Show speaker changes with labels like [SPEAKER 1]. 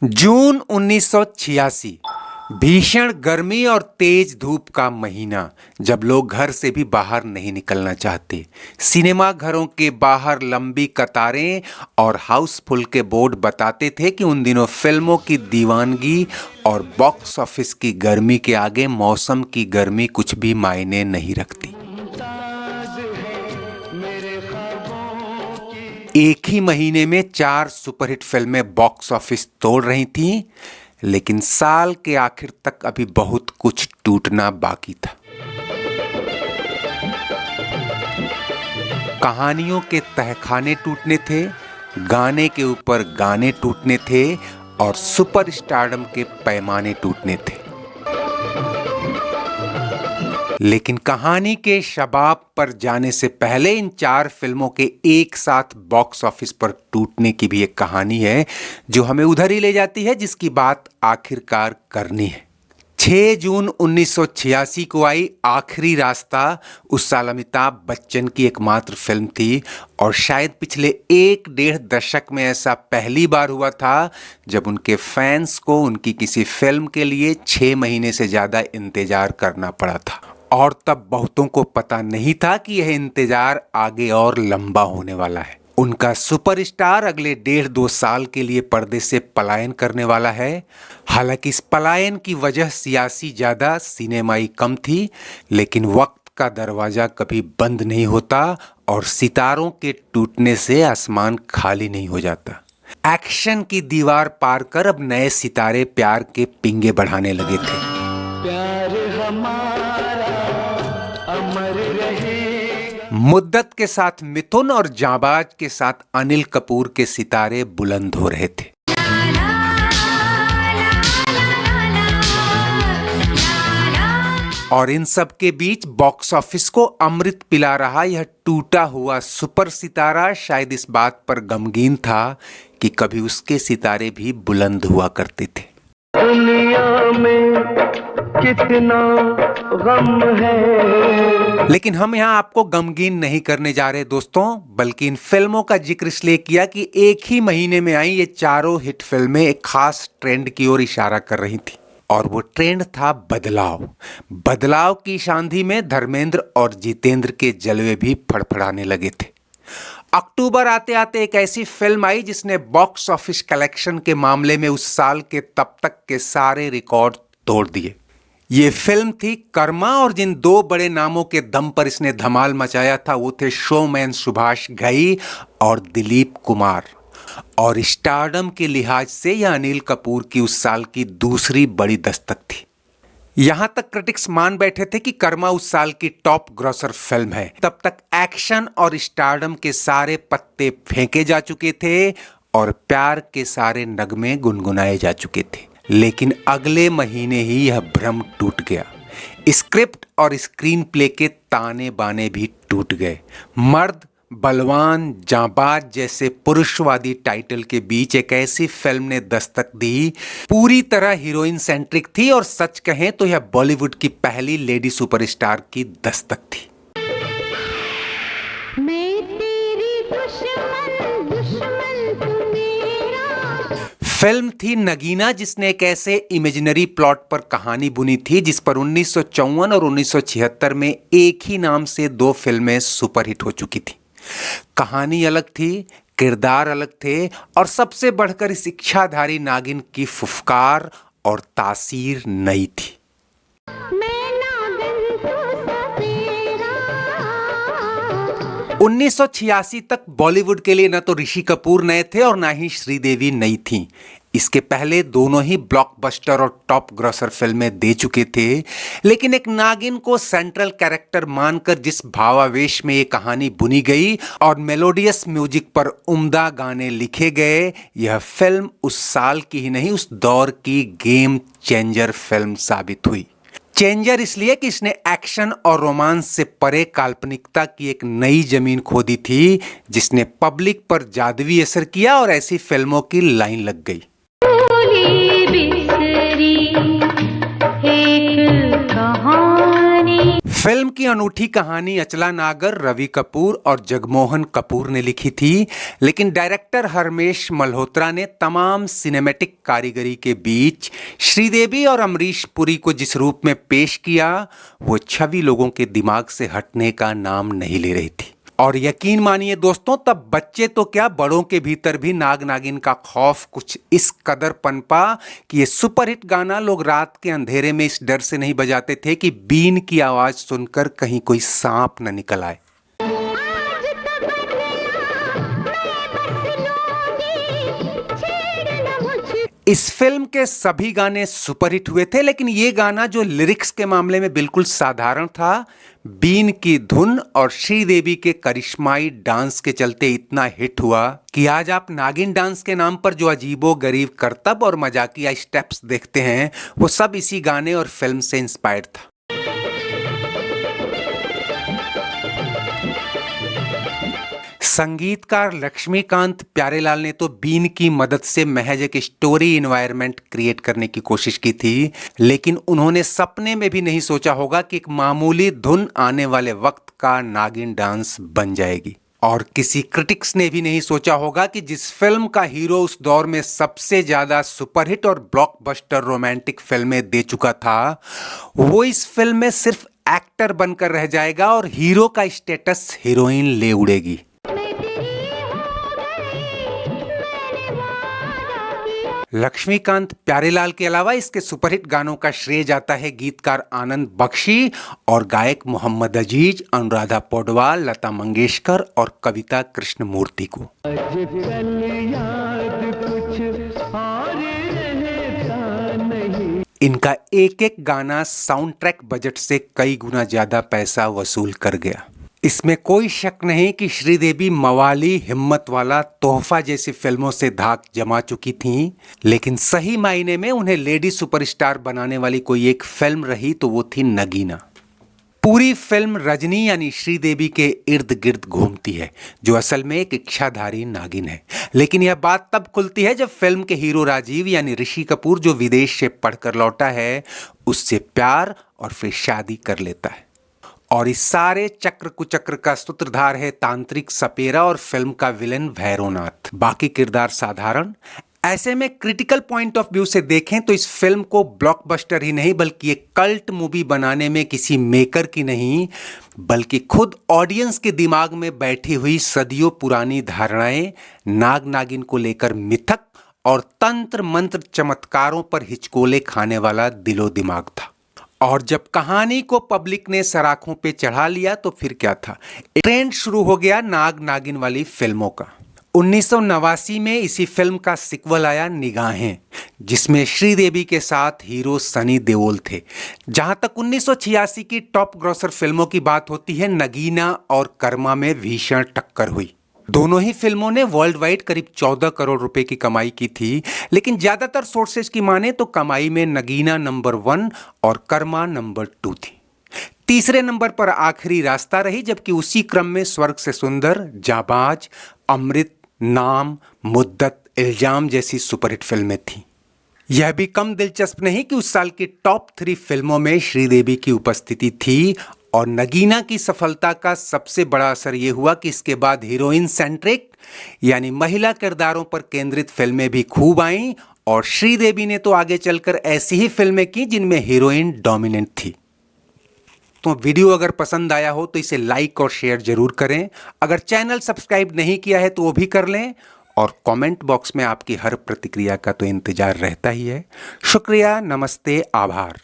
[SPEAKER 1] जून 1986 भीषण गर्मी और तेज धूप का महीना, जब लोग घर से भी बाहर नहीं निकलना चाहते। सिनेमा घरों के बाहर लंबी कतारें और हाउसफुल के बोर्ड बताते थे कि उन दिनों फिल्मों की दीवानगी और बॉक्स ऑफिस की गर्मी के आगे मौसम की गर्मी कुछ भी मायने नहीं रखती। एक ही महीने में 4 सुपरहिट फिल्में बॉक्स ऑफिस तोड़ रही थीं, लेकिन साल के आखिर तक अभी बहुत कुछ टूटना बाकी था। कहानियों के तहखाने टूटने थे, गाने के ऊपर गाने टूटने थे और सुपर स्टारडम के पैमाने टूटने थे। लेकिन कहानी के शबाब पर जाने से पहले इन 4 फिल्मों के एक साथ बॉक्स ऑफिस पर टूटने की भी एक कहानी है, जो हमें उधर ही ले जाती है जिसकी बात आखिरकार करनी है। 6 जून 1986 को आई आखिरी रास्ता। उस साल अमिताभ बच्चन की एकमात्र फिल्म थी और शायद पिछले 1-1.5 दशक में ऐसा पहली बार हुआ था जब उनके फैंस को उनकी किसी फिल्म के लिए 6 महीने से ज्यादा इंतजार करना पड़ा था। और तब बहुतों को पता नहीं था कि यह इंतजार आगे और लंबा होने वाला है। उनका सुपरस्टार अगले 1.5-2 साल के लिए पर्दे से पलायन करने वाला है। हालांकि इस पलायन की वजह सियासी ज्यादा, सिनेमाई कम थी, लेकिन वक्त का दरवाजा कभी बंद नहीं होता और सितारों के टूटने से आसमान खाली नहीं हो जाता। एक्शन की दीवार पार कर अब नए सितारे प्यार के पिंगे बढ़ाने लगे थे। प्यार हमारा अमर रहे। मुद्दत के साथ मिथुन और जांबाज के साथ अनिल कपूर के सितारे बुलंद हो रहे थे। और इन सब के बीच बॉक्स ऑफिस को अमृत पिला रहा यह टूटा हुआ सुपर सितारा शायद इस बात पर गमगीन था कि कभी उसके सितारे भी बुलंद हुआ करते थे। दुनिया में कितना गम है। लेकिन हम यहाँ आपको गमगीन नहीं करने जा रहे दोस्तों, बल्कि इन फिल्मों का जिक्र इसलिए किया कि एक ही महीने में आई ये चारों हिट फिल्में एक खास ट्रेंड की ओर इशारा कर रही थी। और वो ट्रेंड था बदलाव। बदलाव की शांति में धर्मेंद्र और जितेंद्र के जलवे भी फड़फड़ाने लगे थे। अक्टूबर आते आते एक ऐसी फिल्म आई जिसने बॉक्स ऑफिस कलेक्शन के मामले में उस साल के तब तक के सारे रिकॉर्ड तोड़ दिए। ये फिल्म थी कर्मा और जिन 2 बड़े नामों के दम पर इसने धमाल मचाया था वो थे शोमैन सुभाष घई और दिलीप कुमार। और स्टारडम के लिहाज से यह अनिल कपूर की उस साल की दूसरी बड़ी दस्तक थी। यहां तक क्रिटिक्स मान बैठे थे कि कर्मा उस साल की टॉप ग्रॉसर फिल्म है। तब तक एक्शन और स्टारडम के सारे पत्ते फेंके जा चुके थे और प्यार के सारे नगमे गुनगुनाए जा चुके थे। लेकिन अगले महीने ही यह भ्रम टूट गया। स्क्रिप्ट और स्क्रीन प्ले के ताने बाने भी टूट गए। मर्द, बलवान, जांबाज जैसे पुरुषवादी टाइटल के बीच एक ऐसी फिल्म ने दस्तक दी, पूरी तरह हीरोइन सेंट्रिक थी और सच कहें तो यह बॉलीवुड की पहली लेडी सुपरस्टार की दस्तक थी। मैं तेरी दुश्मन, दुश्मन तू मेरा। फिल्म थी नगीना, जिसने एक ऐसे इमेजिनरी प्लॉट पर कहानी बुनी थी जिस पर 1954 और 1976 में एक ही नाम से 2 फिल्में सुपरहिट हो चुकी थी। कहानी अलग थी, किरदार अलग थे और सबसे बढ़कर इस इच्छाधारी नागिन की फुफकार और तासीर नई थी। 1986 तक बॉलीवुड के लिए न तो ऋषि कपूर नए थे और ना ही श्रीदेवी नई थी। इसके पहले दोनों ही ब्लॉकबस्टर और टॉप ग्रॉसर फिल्में दे चुके थे, लेकिन एक नागिन को सेंट्रल कैरेक्टर मानकर जिस भावावेश में ये कहानी बुनी गई और मेलोडियस म्यूजिक पर उम्दा गाने लिखे गए, यह फिल्म उस साल की ही नहीं उस दौर की गेम चेंजर फिल्म साबित हुई। चेंजर इसलिए कि इसने एक्शन और रोमांस से परे काल्पनिकता की एक नई जमीन खोदी थी, जिसने पब्लिक पर जादुई असर किया और ऐसी फिल्मों की लाइन लग गई। फिल्म की अनूठी कहानी अचला नागर, रवि कपूर और जगमोहन कपूर ने लिखी थी, लेकिन डायरेक्टर हरमेश मल्होत्रा ने तमाम सिनेमैटिक कारीगरी के बीच श्रीदेवी और अमरीश पुरी को जिस रूप में पेश किया, वो छवि लोगों के दिमाग से हटने का नाम नहीं ले रही थी। और यकीन मानिए दोस्तों, तब बच्चे तो क्या, बड़ों के भीतर भी नाग नागिन का खौफ कुछ इस कदर पनपा कि ये सुपरहिट गाना लोग रात के अंधेरे में इस डर से नहीं बजाते थे कि बीन की आवाज सुनकर कहीं कोई सांप न निकल आए। इस फिल्म के सभी गाने सुपरहिट हुए थे, लेकिन ये गाना जो लिरिक्स के मामले में बिल्कुल साधारण था, बीन की धुन और श्रीदेवी के करिश्माई डांस के चलते इतना हिट हुआ कि आज आप नागिन डांस के नाम पर जो अजीबो गरीब करतब और मजाकिया स्टेप्स देखते हैं, वो सब इसी गाने और फिल्म से इंस्पायर्ड था। संगीतकार लक्ष्मीकांत प्यारेलाल ने तो बीन की मदद से महज एक स्टोरी इन्वायरमेंट क्रिएट करने की कोशिश की थी, लेकिन उन्होंने सपने में भी नहीं सोचा होगा कि एक मामूली धुन आने वाले वक्त का नागिन डांस बन जाएगी। और किसी क्रिटिक्स ने भी नहीं सोचा होगा कि जिस फिल्म का हीरो उस दौर में सबसे ज्यादा सुपरहिट और ब्लॉकबस्टर रोमांटिक फिल्में दे चुका था, वो इस फिल्म में सिर्फ एक्टर बनकर रह जाएगा और हीरो का स्टेटस हीरोइन ले उड़ेगी। लक्ष्मीकांत प्यारेलाल के अलावा इसके सुपरहिट गानों का श्रेय जाता है गीतकार आनंद बख्शी और गायक मोहम्मद अजीज, अनुराधा पौडवाल, लता मंगेशकर और कविता कृष्णमूर्ति को। इनका एक एक गाना साउंड ट्रैक बजट से कई गुना ज्यादा पैसा वसूल कर गया। इसमें कोई शक नहीं कि श्रीदेवी मवाली, हिम्मत वाला, तोहफा जैसी फिल्मों से धाक जमा चुकी थीं, लेकिन सही मायने में उन्हें लेडी सुपरस्टार बनाने वाली कोई एक फिल्म रही तो वो थी नगीना। पूरी फिल्म रजनी यानी श्रीदेवी के इर्द गिर्द घूमती है, जो असल में एक इच्छाधारी नागिन है। लेकिन यह बात तब खुलती है जब फिल्म के हीरो राजीव यानी ऋषि कपूर, जो विदेश से पढ़कर लौटा है, उससे प्यार और फिर शादी कर लेता है। और इस सारे चक्र कुचक्र का सूत्रधार है तांत्रिक सपेरा और फिल्म का विलेन भैरवनाथ। बाकी किरदार साधारण। ऐसे में क्रिटिकल पॉइंट ऑफ व्यू से देखें तो इस फिल्म को ब्लॉकबस्टर ही नहीं बल्कि एक कल्ट मूवी बनाने में किसी मेकर की नहीं, बल्कि खुद ऑडियंस के दिमाग में बैठी हुई सदियों पुरानी धारणाएं, नाग नागिन को लेकर मिथक और तंत्र मंत्र चमत्कारों पर हिचकोले खाने वाला दिलो दिमाग था। और जब कहानी को पब्लिक ने सराखों पे चढ़ा लिया तो फिर क्या था, ट्रेंड शुरू हो गया नाग नागिन वाली फिल्मों का। 1989 में इसी फिल्म का सिक्वल आया निगाहें, जिसमें श्रीदेवी के साथ हीरो सनी देओल थे। जहां तक 1986 की टॉप ग्रॉसर फिल्मों की बात होती है, नगीना और कर्मा में भीषण टक्कर हुई। दोनों ही फिल्मों ने वर्ल्ड वाइड करीब 14 करोड़ रुपए की कमाई की थी, लेकिन ज्यादातर सोर्सेज की माने तो कमाई में नगीना नंबर 1 और कर्मा नंबर 2 थी। तीसरे नंबर पर आखिरी रास्ता रही, जबकि उसी क्रम में स्वर्ग से सुंदर, जाबाज, अमृत, नाम, मुद्दत, इल्जाम जैसी सुपरहिट फिल्में थीं। यह भी कम दिलचस्प नहीं कि उस साल की टॉप 3 फिल्मों में श्रीदेवी की उपस्थिति थी। और नगीना की सफलता का सबसे बड़ा असर यह हुआ कि इसके बाद हीरोइन सेंट्रिक यानी महिला किरदारों पर केंद्रित फिल्में भी खूब आईं और श्रीदेवी ने तो आगे चलकर ऐसी ही फिल्में की जिनमें हीरोइन डोमिनेंट थी। तो वीडियो अगर पसंद आया हो तो इसे लाइक और शेयर जरूर करें। अगर चैनल सब्सक्राइब नहीं किया है तो वो भी कर लें। और कमेंट बॉक्स में आपकी हर प्रतिक्रिया का तो इंतजार रहता ही है। शुक्रिया, नमस्ते, आभार।